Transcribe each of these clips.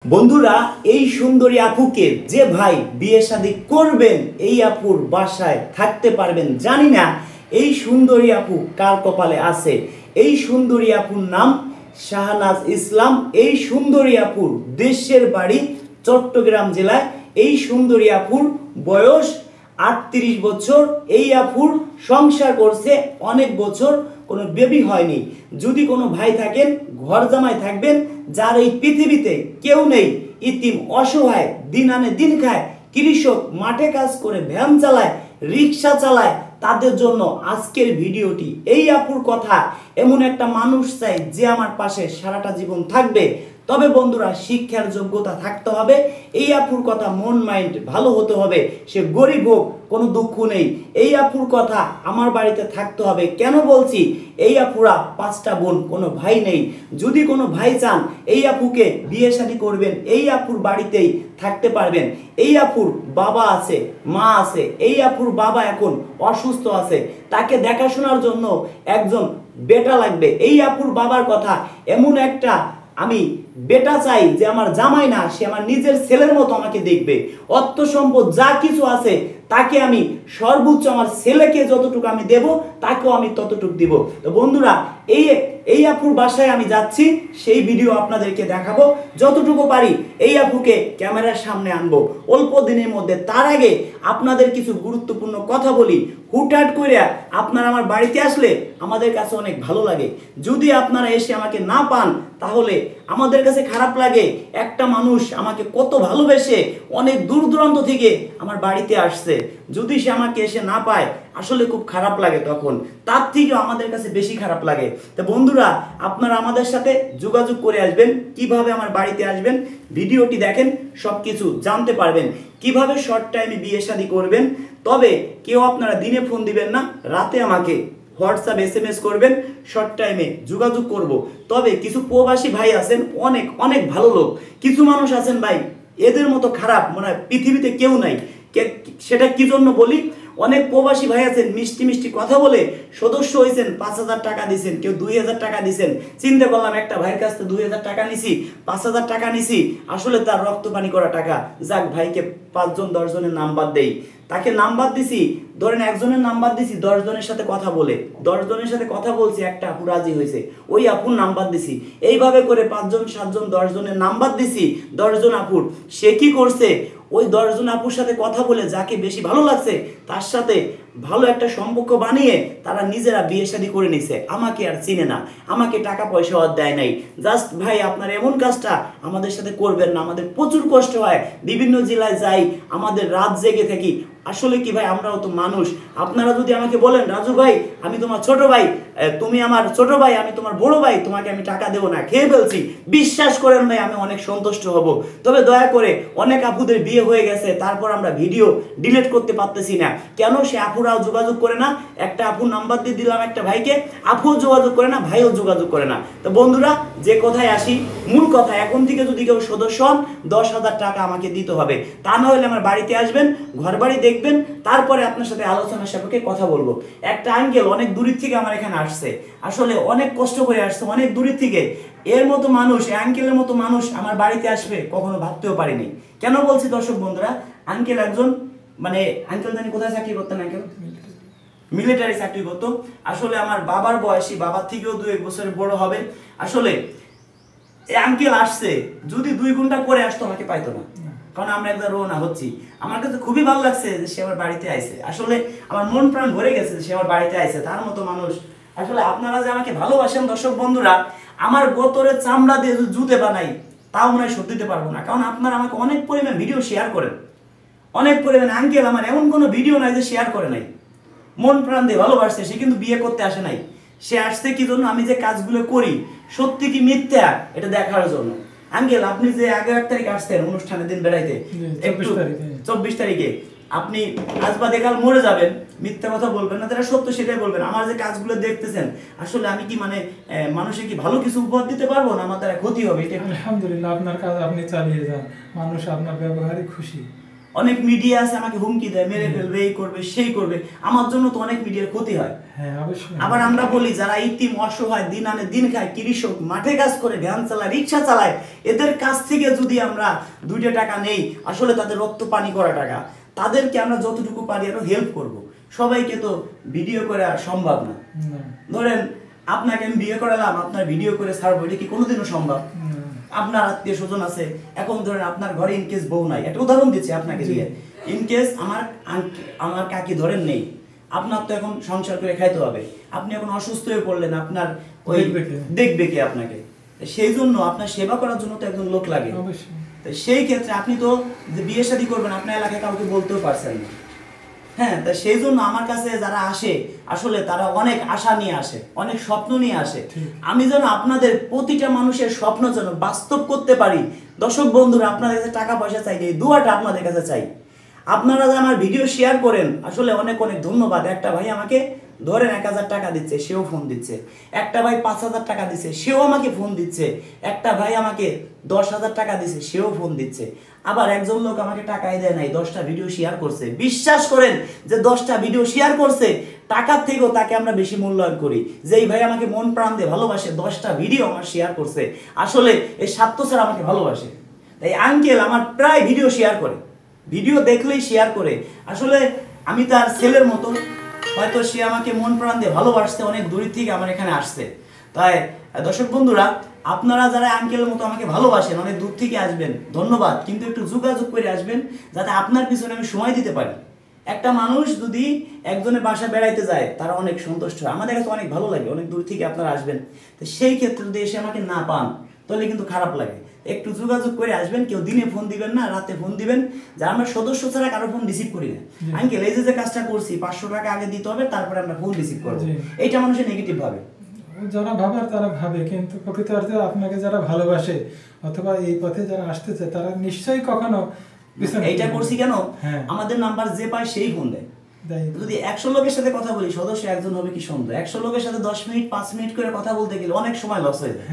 বন্ধুরা এই সুন্দরী আপুকে যে ভাই বিয়ে শাদী করবেন এই আপুর বাসায় থাকতে পারবেন জানি না এই সুন্দরী আপু কার কপালে আছে। এই সুন্দরী আপুর নাম শাহনাজ ইসলাম। এই সুন্দরী আপুর দেশের বাড়ি চট্টগ্রাম জেলায়। এই সুন্দরী আপুর বয়স 38 বছর। এই আপুর সংসার করছে অনেক বছর, কোনো বেবি হয়নি। যদি কোনো ভাই থাকেন ঘর জামাই থাকবেন, যার এই পৃথিবীতে কেউ নেই, ইতিম অসহায়, দিন আনে দিন খায়, কৃষক মাঠে কাজ করে ভ্যান চালায়, রিক্সা চালায়, তাদের জন্য আজকের ভিডিওটি। এই আপুর কথা, এমন একটা মানুষ চাই যে আমার পাশে সারাটা জীবন থাকবে। তবে বন্ধুরা শিক্ষার যোগ্যতা থাকতে হবে। এই আপুর কথা মন মাইন্ড ভালো হতে হবে। সে গরিব হোক কোনো দুঃখ নেই। এই আপুর কথা আমার বাড়িতে থাকতে হবে। কেন বলছি? এই আপুরা 5টা বোন, কোনো ভাই নেই। যদি কোনো ভাই চান এই আপুকে বিয়ে শাদী করবেন, এই আপুর বাড়িতেই থাকতে পারবেন। এই আপুর বাবা আছে, মা আছে। এই আপুর বাবা এখন অসুস্থ আছে, তাকে দেখাশোনার জন্য একজন বেটা লাগবে। এই আপুর বাবার কথা, এমন একটা আমি বেটা চাই যে আমার জামাই না, সে আমার নিজের ছেলের মতো আমাকে দেখবে। অর্থ সম্পদ যা কিছু আছে তাকে আমি সর্বোচ্চ, আমার ছেলেকে যতটুকু আমি দেব তাকেও আমি ততটুকু দিব। তো বন্ধুরা এই আপুর বাসায় আমি যাচ্ছি, সেই ভিডিও আপনাদেরকে দেখাবো যতটুকু পারি। এই আপুকে ক্যামেরার সামনে আনবো অল্প দিনের মধ্যে। তার আগে আপনাদের কিছু গুরুত্বপূর্ণ কথা বলি। হুটহাট করে আপনারা আমার বাড়িতে আসলে আমাদের কাছে অনেক ভালো লাগে। যদি আপনারা এসে আমাকে না পান তাহলে আমাদের কাছে খারাপ লাগে। একটা মানুষ আমাকে কত ভালোবেসে অনেক দূর দূরান্ত থেকে আমার বাড়িতে আসছে, যদি সে আমাকে এসে না পায় আসলে খুব খারাপ লাগে। তখন তার থেকেও আমাদের কাছে বেশি খারাপ লাগে। তো বন্ধুরা আপনারা আমাদের সাথে যোগাযোগ করে আসবেন। কিভাবে আমার বাড়িতে আসবেন ভিডিওটি দেখেন, সব কিছু জানতে পারবেন। কিভাবে শর্ট টাইমে বিয়ে শাদী করবেন। তবে কেউ আপনারা দিনে ফোন দিবেন না, রাতে আমাকে হোয়াটসঅ্যাপ SMS করবেন, শর্ট টাইমে যোগাযোগ করব। তবে কিছু প্রবাসী ভাই আছেন, অনেক অনেক ভালো লোক। কিছু মানুষ আছেন ভাই, এদের মতো খারাপ মনে হয় পৃথিবীতে কেউ নাই। সেটা কি জন্য বলি? অনেক প্রবাসী ভাই আছেন মিষ্টি মিষ্টি কথা বলে সদস্য হয়েছেন, 5000 টাকা দিয়েছেন, কেউ 2000 টাকা দিয়েছেন। চিন্তা করলাম একটা ভাইয়ের কাছ থেকে 2000 টাকা নিছি, 5000 টাকা নিছি, আসলে তার রক্ত পানি করা টাকা। যাক ভাইকে 5 জন 10 জনের নাম্বার দেই, তাকে নাম্বার দিছি, ধরেন একজনের নাম্বার দিছি 10 জনের সাথে কথা বলে, 10 জনের সাথে কথা বলছি, একটা আপু রাজি হয়েছে, ওই আপুর নাম্বার দিছি। এইভাবে করে 5 জন 7 জন 10 জনের নাম্বার দিছি, 10 জন আপুর। সে কি করছে? ওই 10 জন আপুর সাথে কথা বলে যাকে বেশি ভালো লাগছে তার সাথে ভালো একটা সম্পর্ক বানিয়ে তারা নিজেরা বিয়ে শাদী করে নিছে। আমাকে আর চিনে না, আমাকে টাকা পয়সা আর দেয় নাই। জাস্ট ভাই আপনার এমন কাজটা আমাদের সাথে করবেন না, আমাদের প্রচুর কষ্ট হয়। বিভিন্ন জেলায় যাই, আমাদের রাত জেগে থাকি। আসলে কি ভাই, আমরাও তো মানুষ। আপনারা যদি আমাকে বলেন রাজু ভাই আমি তোমার ছোট ভাই, তুমি আমার ছোট ভাই, আমি তোমার বড় ভাই, তোমাকে আমি টাকা দেবো না, খেয়ে ফেলছি, বিশ্বাস করেন ভাই আমি অনেক সন্তুষ্ট হব। তবে দয়া করে, অনেক আপুদের বিয়ে হয়ে গেছে, তারপর আমরা ভিডিও ডিলিট করতে পারতেছি না কেন? সে আপুরাও যোগাযোগ করে না। একটা আপুর নাম্বার দিয়ে দিলাম একটা ভাইকে, আপুও যোগাযোগ করে না, ভাইও যোগাযোগ করে না। তো বন্ধুরা যে কথায় আসি, মূল কথা, এখন থেকে যদি কেউ সদস্য হন 10,000 টাকা আমাকে দিতে হবে। তা না হলে আমার বাড়িতে আসবেন, ঘর বাড়ি দেখবেন, তারপরে আপনার সাথে আলোচনার সাপেক্ষে কথা বলবো। একটা আঙ্কেল অনেক দূরের থেকে আমার এখানে আসছে, আসলে অনেক কষ্ট করে আসছে অনেক দূরের থেকে। এর মতো মানুষ, আঙ্কেলের মতো মানুষ আমার বাড়িতে আসবে কখনো ভাবতেও পারিনি। কেন বলছি দর্শক বন্ধুরা, আঙ্কেল একজন, মানে আঙ্কেল জানি কোথায় চাকরি করতেন? আঙ্কেল মিলিটারি চাকরি করতো। আসলে আমার বাবার বয়সী, বাবার থেকেও 2-1 বছরের বড় হবে। আসলে এই আঙ্কেল আসছে, যদি 2 ঘন্টা পরে আসতো আমাকে পাইতো না, কারণ আমরা একদম রওনা হচ্ছি। আমার কাছে খুবই ভালো লাগছে যে সে আমার বাড়িতে আইছে। আসলে আমার মন প্রাণ ভরে গেছে যে সে আমার বাড়িতে আইছে, তার মতো মানুষ। আসলে আপনারা যে আমাকে ভালোবাসেন দর্শক বন্ধুরা, আমার গোতরের চামড়া দিয়ে জুতে বানাই তাও মনে হয় শোধ দিতে পারবো না, কারণ আপনারা আমাকে অনেক পরিমাণ ভিডিও শেয়ার করেন, অনেক পরিমাণে। আঙ্কেল আমার এমন কোনো ভিডিও নাই যে শেয়ার করে নাই, মন প্রাণ দিয়ে ভালোবাসছে। সে কিন্তু বিয়ে করতে আসে নাই, সে আসছে কি জন্য? আমি যে কাজগুলো করি সত্যি কি মিথ্যা এটা দেখার জন্য। আঙ্কেল আপনি যে আগে 1 তারিখ আসছেন অনুষ্ঠানের দিন বেড়াইতে, 24 তারিখে, আপনি আজ বা দেখাল মরে যাবেন, মিথ্যা কথা বলবেন না, যেটা সত্য সেটাই বলবেন। আমার যে কাজগুলো দেখতেছেন, আসলে আমি কি মানে মানুষের কি ভালো কিছু উপহার দিতে পারবো না? আমার দ্বারা ক্ষতি হবে? আলহামদুলিল্লাহ, আপনার কাজ আপনি চালিয়ে যান, মানুষ আপনার ব্যবহারে খুশি। অনেক মিডিয়া আছে আমাকে হুমকি দেয়, মেরে ফেলবে, এই করবে সেই করবে। আমার জন্য তো অনেক মিডিয়ার ক্ষতি হয়। আবার আমরা বলি যারা ইতিম অসহায়, দিন আনে দিন খায়, কৃষক, মাঠে কাজ করে, ভ্যান চালায়, রিক্সা চালায়, এদের কাছ থেকে যদি আমরা 2 টাকা নেই, আসলে তাদের রক্ত পানি করা টাকা, তাদেরকে আমরা যতটুকু পারি আরো হেল্প করব। সবাইকে তো ভিডিও করা সম্ভব না। ধরেন আপনাকে আমি বিয়ে করালাম, আপনার ভিডিও করে ছাড়বো, এটা কি কোনোদিনও সম্ভব? আপনার আত্মীয় স্বজন আছে, এখন ধরেন আপনার ঘরে ইনকেস বউ নাই, একটা উদাহরণ দিচ্ছি আপনাকে দিয়ে, ইনকেস আমার কাকি ধরেন নেই, আপনার তো এখন সংসার করে খাইতে হবে, আপনি এখন অসুস্থ হয়ে পড়লেন, আপনার ওই দেখবে কে আপনাকে? সেই জন্য আপনার সেবা করার জন্য তো একজন লোক লাগে। সেই ক্ষেত্রে আপনি তো যে বিয়ে শাদী করবেন আপনার এলাকায় কাউকে বলতেও পারছেন না। হ্যাঁ, তা সেই জন্য আমার কাছে যারা আসে আসলে তারা অনেক আশা নিয়ে আসে, অনেক স্বপ্ন নিয়ে আসে। আমি যেন আপনাদের প্রতিটা মানুষের স্বপ্ন যেন বাস্তব করতে পারি। দর্শক বন্ধুরা, আপনাদের কাছে টাকা পয়সা চাই, এই দোয়াটা আপনাদের কাছে চাই। আপনারা যে আমার ভিডিও শেয়ার করেন, আসলে অনেক অনেক ধন্যবাদ। একটা ভাই আমাকে ধরেন 1000 টাকা দিচ্ছে, সেও ফোন দিচ্ছে। একটা ভাই 5000 টাকা দিচ্ছে, সেও আমাকে ফোন দিচ্ছে। একটা ভাই আমাকে 10,000 টাকা দিচ্ছে, সেও ফোন দিচ্ছে। আবার একজন লোক আমাকে টাকাই দেয় নাই, 10টা ভিডিও শেয়ার করছে। বিশ্বাস করেন যে 10টা ভিডিও শেয়ার করছে, টাকার থেকেও তাকে আমরা বেশি মূল্যায়ন করি। যে এই ভাই আমাকে মন প্রাণ দিয়ে ভালোবাসে, 10টা ভিডিও আমার শেয়ার করছে, আসলে এই স্বার্থ ছাড়া আমাকে ভালোবাসে। তাই আঙ্কেল আমার প্রায় ভিডিও শেয়ার করে, ভিডিও দেখলেই শেয়ার করে। আসলে আমি তার ছেলের মতো, হয়তো সে আমাকে মন প্রাণ দিয়ে ভালোবাসতে অনেক দূর থেকে আমার এখানে আসছে। তাই দর্শক বন্ধুরা, আপনারা যারা আঙ্কেলের মতো আমাকে ভালোবাসেন, অনেক দূর থেকে আসবেন, ধন্যবাদ। কিন্তু একটু যোগাযোগ করে আসবেন, যাতে আপনার পিছনে আমি সময় দিতে পারি। একটা মানুষ যদি একজনের বাসা বেড়াইতে যায়, তারা অনেক সন্তুষ্ট হয়, আমাদের কাছে অনেক ভালো লাগে। অনেক দূর থেকে আপনারা আসবেন, তো সেই ক্ষেত্রে যদি এসে আমাকে না পান, তাহলে কিন্তু খারাপ লাগে। একটু যোগাযোগ করে আসবেন, কেউ দিনে ফোন দিবেন না, রাতে ফোন দিবেন। যা আমরা সদস্য ছাড়া কারো ফোন রিসিভ করি না। আঙ্কেল এই যে কাজটা করছি, 500 টাকা আগে দিতে হবে, তারপরে আমরা ফোন রিসিভ করবো, এইটা মানুষের নেগেটিভ ভাবে। যারা ভাবার তারা ভাবে, কিন্তু প্রকৃত অর্থে আপনাকে যারা ভালোবাসে অথবা এই পথে যারা আসতেছে, তারা নিশ্চয়ই কখনো এইটা করছি কেন, আমাদের নাম্বার যে পায় সেই ফোন দেয়। যদি 100 লোকের সাথে কথা বলি, সদস্য একজন হবে কি সুন্দর। 100 লোকের সাথে 10 মিনিট 5 মিনিট করে কথা বলতে গেলে অনেক সময় লস হয়ে যায়।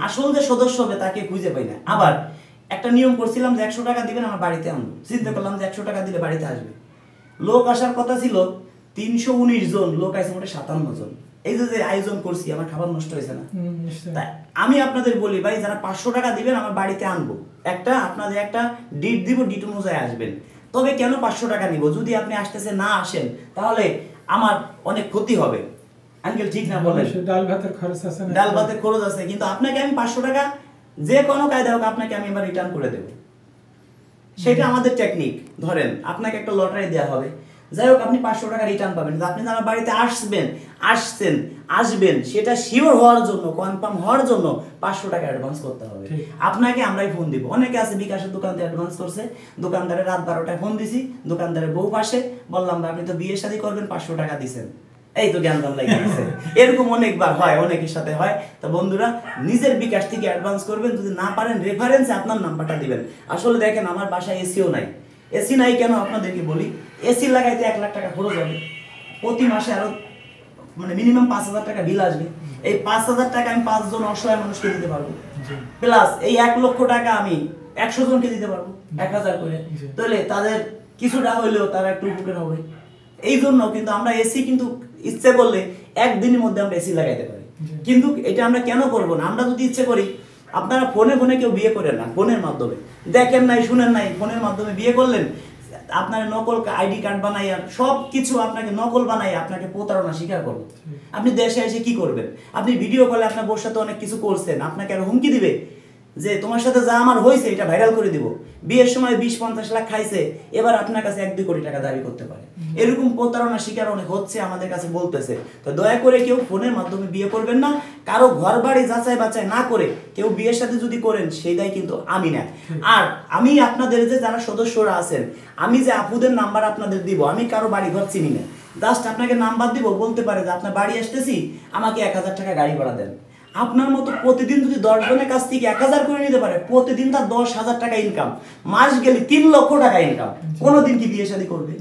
আসল যে সদস্য হবে তাকে খুঁজে পাই না। আবার একটা নিয়ম করছিলাম যে 100 টাকা দিবেন, আমার বাড়িতে আনবো। চিন্তা করলাম যে 100 টাকা দিলে বাড়িতে আসবে। লোক আসার কথা ছিল 319 জন, লোক আসছে মোটে 57 জন। এই যে আয়োজন করছি, আমার খাবার নষ্ট হয়েছে না? তাই আমি আপনাদের বলি ভাই, যারা 500 টাকা দিবেন আমার বাড়িতে আনবো, আপনাদের একটা ডিট দিব, ডিট অনুযায়ী আসবেন। তবে কেন 500 টাকা নিব? যদি আপনি আসতেছে না আসেন, তাহলে আমার অনেক ক্ষতি হবে। আঙ্কেল ঠিক না বলেন? ডাল ভাতের খরচ আছে, ডাল ভাতের খরচ আছে, কিন্তু আপনাকে আমি 500 টাকা যে কোনো কায়দা হোক আপনাকে আমি এবার রিটার্ন করে দেব। সেটা আমাদের টেকনিক। ধরেন আপনাকে একটা লটারি দেওয়া হবে, যাই হোক আপনি 500 টাকা রিটার্ন পাবেন। আপনি যারা বাড়িতে আসবেন, সেটা শিওর হওয়ার জন্য, কনফার্ম হওয়ার জন্য 500 টাকা অ্যাডভান্স করতে হবে। আপনাকে আমরাই ফোন দিব। অনেকে আছে বিকাশের দোকান থেকে অ্যাডভান্স করছে, দোকানদারের রাত 12টায় ফোন দিছি, দোকানদারের বউ পাশে, বললাম আপনি তো বিয়ে শাদী করবেন, 500 টাকা দিছেন, এই তো জ্ঞান দাম লাগে গেছে। এরকম অনেকবার হয়, অনেকের সাথে হয়। তো বন্ধুরা, নিজের বিকাশ থেকে অ্যাডভান্স করবেন, যদি না পারেন রেফারেন্সে আপনার নাম্বারটা দিবেন। আসলে দেখেন আমার বাসায় এসিও নাই। এসি নাই কেন আপনাদেরকে বলি, এসি লাগাইতে 1 লাখ টাকা খরচ হবে, প্রতি মাসে আরো মানে মিনিমাম 5000 টাকা বিল আসবে। এই 5000 টাকা আমি 5 জন অসহায় মানুষকে দিতে পারবো, প্লাস এই 1 লক্ষ টাকা আমি 100 জনকে দিতে পারবো 1000 করে। তাহলে তাদের কিছুটা হইলেও তারা একটু উপকার হবে। এই জন্য কিন্তু আমরা এসি কিন্তু ইচ্ছে করলে একদিনের মধ্যে আমরা এসি লাগাইতে পারি। কিন্তু এটা আমরা কেন করবো না? আমরা যদি ইচ্ছে করি, আপনারা ফোনে কেউ বিয়ে করেন না, ফোনের মাধ্যমে দেখেন নাই, শুনেন নাই, ফোনের মাধ্যমে বিয়ে করলেন, আপনার নকল আইডি কার্ড বানাইয়া সব কিছু আপনাকে নকল বানাইয়া আপনাকে প্রতারণা স্বীকার করবো। আপনি দেশে এসে কি করবেন? আপনি ভিডিও কলে আপনার বোর সাথে অনেক কিছু করছেন, আপনাকে আর হুমকি দিবে যে তোমার সাথে যা আমার হয়েছে এটা ভাইরাল করে দিব। বিয়ের সময় 20-50 লাখ খাইছে, এবার আপনার কাছে 1-2 কোটি টাকা দাবি করতে পারে। এরকম প্রতারণা শিকার অনেক হচ্ছে, আমাদের কাছে বলতেছে। তো দয়া করে কেউ ফোনের মাধ্যমে বিয়ে করবেন না, কারো ঘর বাড়ি যাচাই বাছাই না করে কেউ বিয়ের সাথে যদি করেন, সেই দায় কিন্তু আমি না। আর আমি আপনাদের যে যারা সদস্যরা আছেন, আমি যে আপুদের নাম্বার আপনাদের দিব, আমি কারো বাড়ি ঘর চিনি না, জাস্ট আপনাকে নাম্বার দিব, বলতে পারে যে আপনার বাড়ি আসতেছি, আমাকে 1000 টাকা গাড়ি ভাড়া দেন। আপনার মতো প্রতিদিন যদি 10 জনের কাছ থেকে 1000 করে নিতে পারে, প্রতিদিন তার 10,000 টাকা ইনকাম, মাস গেলে 3 লক্ষ টাকা ইনকাম। কোনোদিন কি বিয়ে শাদী করবে?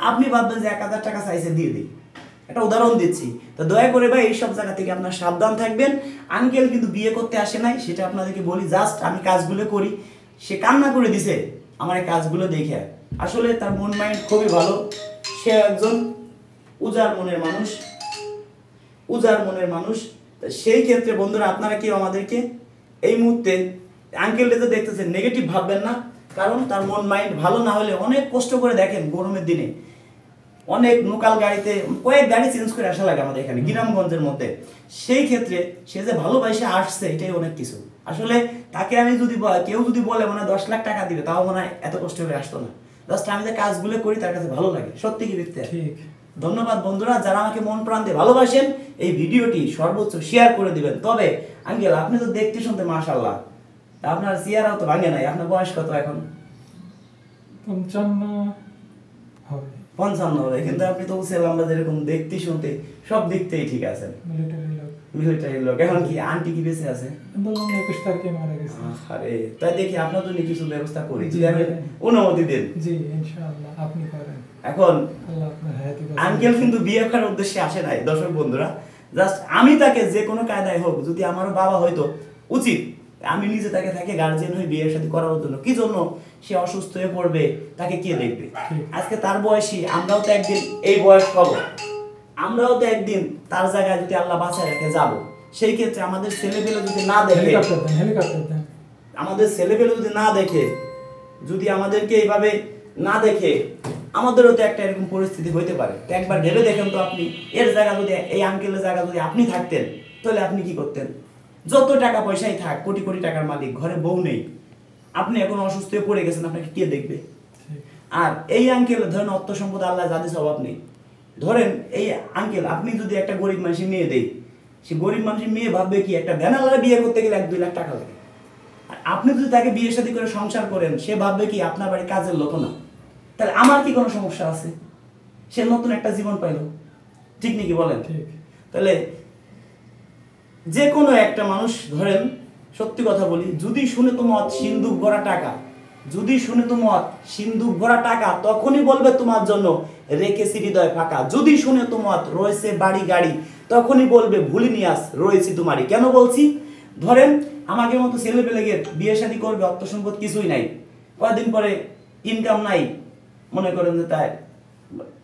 আপনি ভাববেন যে 1000 টাকা চাইছে দিয়ে দিই, একটা উদাহরণ দিচ্ছি। তো দয়া করে ভাই এইসব জায়গা থেকে আপনার সাবধান থাকবেন। আঙ্কেল কিন্তু বিয়ে করতে আসে নাই, সেটা আপনাদেরকে বলি। জাস্ট আমি কাজগুলো করি, সে কান্না করে দিছে আমার এই কাজগুলো দেখে। আসলে তার মন মাইন্ড খুবই ভালো, সে একজন উজাড় মনের মানুষ, উজাড় মনের মানুষ। সেই ক্ষেত্রে বন্ধুরা আপনারা কি আমাদেরকে এই মুহূর্তে আঙ্কেলটা যে দেখতেছেন নেগেটিভ ভাববেন না, কারণ তার মন মাইন্ড ভালো না হলে অনেক কষ্ট করে দেখেন গরমের দিনে অনেক লোকাল গাড়িতে কয়েক গাড়ি চেঞ্জ করে আসা লাগে আমাদের এখানে গ্রামগঞ্জের মধ্যে। সেই ক্ষেত্রে সে যে ভালোবাসে আসছে এটাই অনেক কিছু। আসলে তাকে আমি যদি কেউ যদি বলে মানে 10 লাখ টাকা দিবে তাও মনে হয় এত কষ্ট করে আসতো না। জাস্ট আমি যে কাজগুলো করি তার কাছে ভালো লাগে। সত্যি কি ব্যক্তি? ঠিক। ধন্যবাদ বন্ধুরা, যারা আমাকে মন প্রাণ দিয়ে ভালোবাসেন এই ভিডিওটি সর্বোচ্চ শেয়ার করে দিবেন। তবে আঙ্কেল আপনি তো দেখতে শুনতে মাশাআল্লাহ, আপনার চেহারাও তো ভাঙে নাই। আপনার বয়স কত এখন? 55 হবে। 55 হবে, কিন্তু আপনি তো উসেলাম যেরকম দেখতে শুনতে সব দিকতেই ঠিক আছেন। মিলিটারি লোক। মিলিটারি লোক। এখন কি আন্টি কি বেঁচে আছে? বললাম 21 তারিখে মারা গেছে। আরে তাই দেখি আপনার জন্য কিছু ব্যবস্থা করি, জি, যদি আমি অনুমতি দেন। জি ইনশাআল্লাহ আপনি করেন। এখন আল্লাহ আপনার হায়াতে বাঁচান। আঙ্কেল কিন্তু বিয়ে করার উদ্দেশ্যে আসে নাই দর্শক বন্ধুরা, জাস্ট আমি তাকে যে কোনো কায়দায় হোক, যদি আমারও বাবা হয়তো উচিত আমি নিজে তাকে গার্জিয়ান হয়ে বিয়ের সাথে করার জন্য। কি জন্য? সে অসুস্থ হয়ে পড়বে, তাকে কে দেখবে? আজকে তার বয়সী, আমরাও তো একদিন এই বয়স হব, আমরাও তো একদিন তার জায়গায় যদি আল্লাহ বাঁচায় রেখে যাব। সেই ক্ষেত্রে আমাদের ছেলেপেলে যদি না দেখে, হেলিকপ্টার দেন, আমাদের ছেলেপেলে যদি না দেখে, যদি আমাদেরকে এইভাবে না দেখে, আমাদেরও তো একটা এরকম পরিস্থিতি হইতে পারে। তো একবার ভেবে দেখেন তো আপনি, এর জায়গা যদি, এই আঙ্কেলের জায়গা যদি আপনি থাকতেন তাহলে আপনি কি করতেন? যত টাকা পয়সাই থাক, কোটি কোটি টাকার মালিক, ঘরে বউ নেই, আপনি এখন অসুস্থ হয়ে পড়ে গেছেন, আপনাকে কে দেখবে? আর এই আঙ্কেল ধরেন অর্থ সম্পদ আল্লাহ জানিস অভাব নেই, ধরেন এই আঙ্কেল আপনি যদি একটা গরিব মানুষের মেয়ে দেই, সে গরিব মানুষের মেয়ে ভাববে কি একটা ভ্যানালারে বিয়ে করতে গেলে 1-2 লাখ টাকা লাগে। আর আপনি যদি তাকে বিয়ে শাদী করে সংসার করেন, সে ভাববে কি আপনার বাড়ি কাজের লোক না। তাহলে আমার কি কোনো সমস্যা আছে? সে নতুন একটা জীবন পাইল, ঠিক নাকি বলেন? তাহলে যে কোনো একটা মানুষ ধরেন, সত্যি কথা বলি, যদি শুনে তো মত সিন্দুক ভরা টাকা, যদি শুনে তো মত সিন্দুক ভরা টাকা, তখনই বলবে তোমার জন্য রেখেছি হৃদয় ফাঁকা। যদি শুনে তো মত রয়েছে বাড়ি গাড়ি, তখনই বলবে ভুলিনি আজ রয়েছি তোমারই। কেন বলছি? ধরেন আমাকে মতো ছেলে পেলে গিয়ে বিয়ে শাদী করবে, অর্থ সম্পদ কিছুই নাই, কয়েকদিন পরে ইনকাম নাই, মনে করেন যে তাই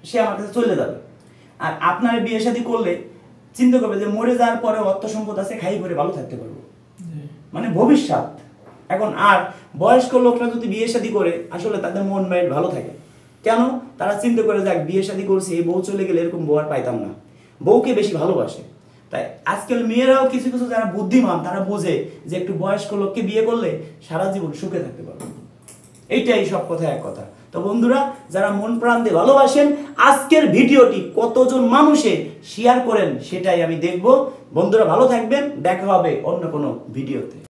সে আমার কাছে চলে যাবে। আর আপনার বিয়ে শাদী করলে চিন্তা করবে যে মরে যাওয়ার পরে অর্থ সম্পদ আছে, খাই করে ভালো থাকতে পারবো, মানে ভবিষ্যৎ। এখন আর বয়স্ক লোকরা যদি বিয়ে শাদী করে, আসলে তাদের মন মাইন্ড ভালো থাকে। কেন? তারা চিন্তা করে যাক বিয়ে শাদী করছে, এই বউ চলে গেলে এরকম বউ আর পাইতাম না, বউকে বেশি ভালোবাসে। তাই আজকাল মেয়েরাও কিছু কিছু যারা বুদ্ধিমান, তারা বোঝে যে একটু বয়স্ক লোককে বিয়ে করলে সারা জীবন সুখে থাকতে পারবে। এইটাই সব কথা, এক কথা। তো বন্ধুরা, যারা মন প্রাণ দিয়ে ভালোবাসেন, আজকের ভিডিওটি কতজন মানুষে শেয়ার করেন সেটাই আমি দেখব। বন্ধুরা ভালো থাকবেন, দেখা হবে অন্য কোনো ভিডিওতে।